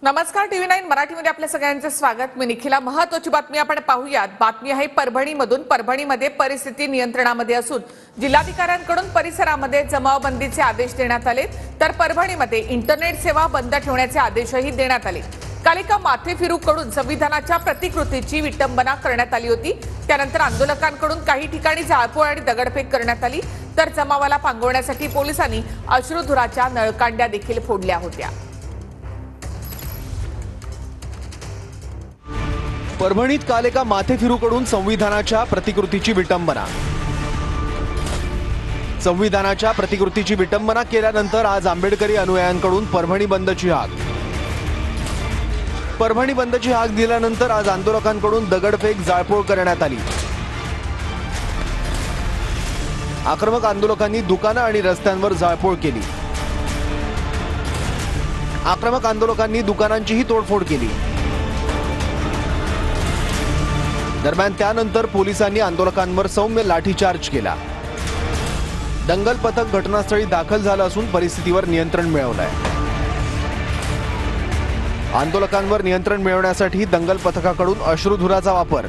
नमस्कार, TV9 मराठीमध्ये आपल्या सगळ्यांचे स्वागत। मी निखिला। महत्त्वाची बातमी आपण पाहूयात। बातमी आहे परभणीमधून। परभणीमध्ये परिस्थिती नियंत्रणामध्ये असून जिल्हाधिकाऱ्यांकडून परिसरामध्ये जमावबंदीचे आदेश देण्यात आले, तर परभणीमध्ये इंटरनेट सेवा बंद ठेवण्याचे आदेशही देण्यात आले। काल एका माथेफिरूकडून संविधानाच्या प्रतिकृतीची विटंबना करण्यात आली होती। त्यानंतर आंदोलकांकडून काही ठिकाणी जाळपोळ आणि दगडफेक करण्यात आली, तर जमावाला पांगवण्यासाठी पोलिसांनी अश्रुधुराच्या नळकांड्या देखील फोडल्या होत्या। परभणीत काल एका माथेफिरूकडून संविधानाच्या प्रतिकृतीची विटंबना। संविधानाच्या प्रतिकृतीची विटंबना केल्यानंतर आज आंबेडकरी अनुयायांकडून परभणी बंदची हाक। परभणी बंदची हाक दिल्यानंतर आज आंदोलकांकडून दगडफेक जाळपोळ करण्यात आली। आक्रमक आंदोलकांनी दुकानं आणि रस्त्यांवर जाळपोळ केली। आक्रमक आंदोलकांनी दुकानांचीही तोडफोड केली। दरम्यान त्यानंतर पोलिसांनी आंदोलकांवर सौम्य लाठीचार्ज केला। दंगल पथक घटनास्थळी दाखल झालं असून परिस्थितीवर नियंत्रण मिळवलंय। आंदोलकांवर नियंत्रण मिळवण्यासाठी दंगल पथकाकडून अश्रुधुराचा वापर।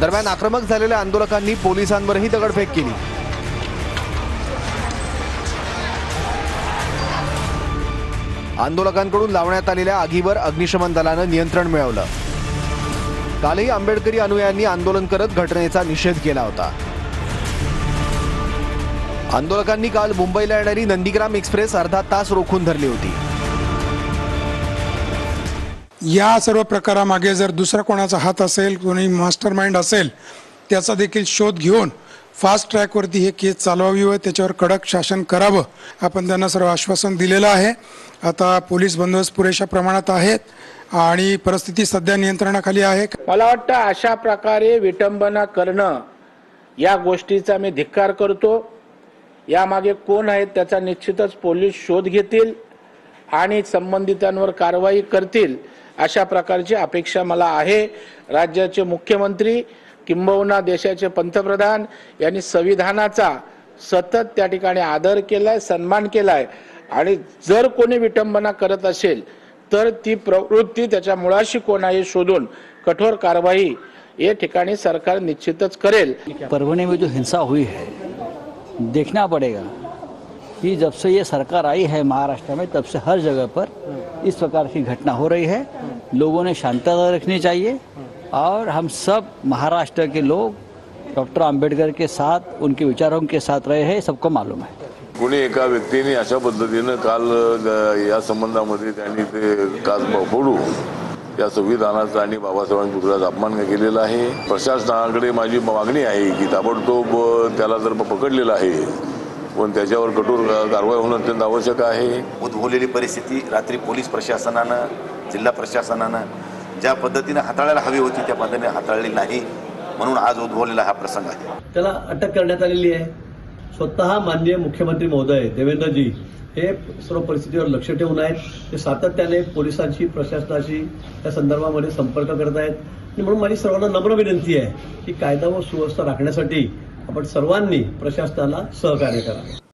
दरम्यान आक्रमक झालेल्या आंदोलकांनी पोलिसांवरही दगडफेक केली। आंदोलकांकडून लावण्यात आलेल्या आगीवर अग्निशमन दलानं नियंत्रण मिळवलं। कालही आंबेडकरी अनुयायांनी आंदोलन करत घटनेचा निषेध केला होता। आंदोलकांनी काल मुंबईला येणारी नंदीग्राम एक्सप्रेस अर्धा तास रोखून धरली होती। या सर्व प्रकारामागे जर दुसरा कोणाचा हात असेल, कोणी मास्टरमाइंड असेल, त्याचा देखील शोध घेऊन फास्ट ट्रॅकवरती हे केस चालवावी व त्याच्यावर कडक शासन करावं, आपण त्यांना सर्व आश्वासन दिलेलं आहे। आता पोलीस बंदोबस्त पुरेशा प्रमाणात आहेत आणि परिस्थिती सध्या नियंत्रणाखाली आहे। मला वाटतं अशा प्रकारे विटंबना करणं या गोष्टीचा मी धिक्कार करतो। यामागे कोण आहेत त्याचा निश्चितच पोलीस शोध घेतील आणि संबंधितांवर कारवाई करतील, अशा प्रकारची अपेक्षा मला आहे। राज्याचे मुख्यमंत्री किंबहुना देशाचे पंतप्रधान यांनी संविधानाचा सतत त्या ठिकाणी आदर केलाय, सन्मान केलाय आणि जर कोणी विटंबना करत असेल तर ती प्रवृत्ती त्याच्या मुळाशी कोण आहे शोधून कठोर कारवाई ये ठिकाणी सरकार निश्चितच करेल। परभणी में जो हिंसा हुई है, देखना पड़ेगा कि जब से ये सरकार आई है महाराष्ट्र में, तब से हर जगह पर इस प्रकार की घटना हो रही है। लोगों ने शांति रखनी चाहिए और हम सब महाराष्ट्र के लोग डॉक्टर आंबेडकर के साथ, उनके विचारों के साथ रहे हैं, सबको मालूम है। कोणी एका व्यक्तीने अशा पद्धतीने काल या संबंधामध्ये त्यांनी ते काच फोडू या संविधानाचा आणि बाबासाहेबांच्या पुतळ्याचा अपमान केलेला आहे। प्रशासनाकडे माझी मागणी आहे की ताबडतोब त्याला जर पकडलेलं आहे पण त्याच्यावर कठोर कारवाई होणं अत्यंत आवश्यक आहे। उद्भवलेली परिस्थिती रात्री पोलीस प्रशासनानं, जिल्हा प्रशासनानं ज्या पद्धतीने हाताळायला हवी होती त्या पद्धतीने हाताळली नाही, म्हणून आज उद्भवलेला हा प्रसंग आहे। त्याला अटक करण्यात आलेली आहे। स्वतः माननीय मुख्यमंत्री महोदय देवेंद्रजी हे सर्व परिस्थितीवर लक्ष ठेवून आहेत। ते सातत्याने पोलिसांशी, प्रशासनाशी त्या संदर्भामध्ये संपर्क करत आहेत आणि म्हणून माझी सर्वांना नम्र विनंती आहे की कायदा व सुव्यवस्था राखण्यासाठी आपण सर्वांनी प्रशासनाला सहकार्य करावे।